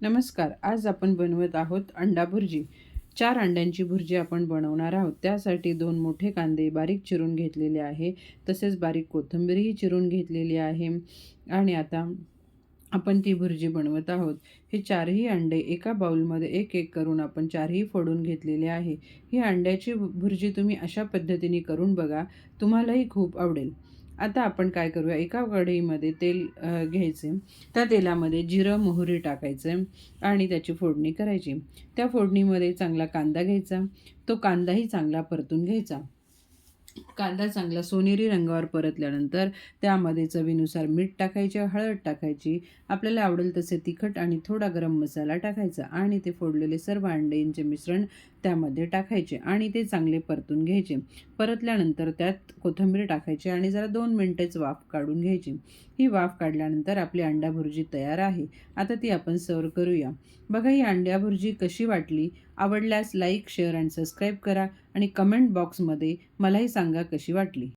नमस्कार. आज आपण बनवत आहोत अंडा भुर्जी. 4 अंड्यांची भुर्जी आपण बनवणार आहोत. त्यासाठी 2 मोठे कांदे बारीक चिरून घेतलेले आहे. तसेच बारीक कोथिंबीरही चिरून घेतलेली आहे. आणि आता आपण ती भुर्जी बनवत आहोत. हे 4ही अंडे एका बाउलमध्ये एक करून आपण 4ही फोडून घेतलेले आहे. ही अंड्याची भुर्जी तुम्ही अशा पद्धतीने करून बघा. तुम्हालाही खूप आवडेल. आता आपण काय करूया, एका कढईमध्ये तेल घ्यायचे. त्या तेलामध्ये जिरं, मोहरी टाकायचं आणि त्याची फोडणी करायची. त्या फोडणीमध्ये चांगला कांदा घ्यायचा. तो कांदाही चांगला परतून घ्यायचा. कांदा चांगला सोनेरी रंगावर परतल्यानंतर त्यामध्ये चवीनुसार मीठ टाकायचे, हळद टाकायची, आपल्याला आवडेल तसे तिखट आणि थोडा गरम मसाला टाकायचा आणि ते फोडलेले सर्व अंड्यांचे मिश्रण त्यामध्ये टाकायचे आणि ते चांगले परतून घ्यायचे. परतल्यानंतर त्यात कोथिंबीर टाकायची आणि जरा 2 मिनिटेच वाफ काढून घ्यायची. ही वाफ काढल्यानंतर आपली अंडा भुर्जी तयार आहे. आता ती आपण सर्व करूया. बघा, ही अंडा भुर्जी कशी वाटली? आवडल्यास लाईक, शेअर आणि सबस्क्राईब करा आणि कमेंट बॉक्समध्ये मलाही सांगा कशी वाटली.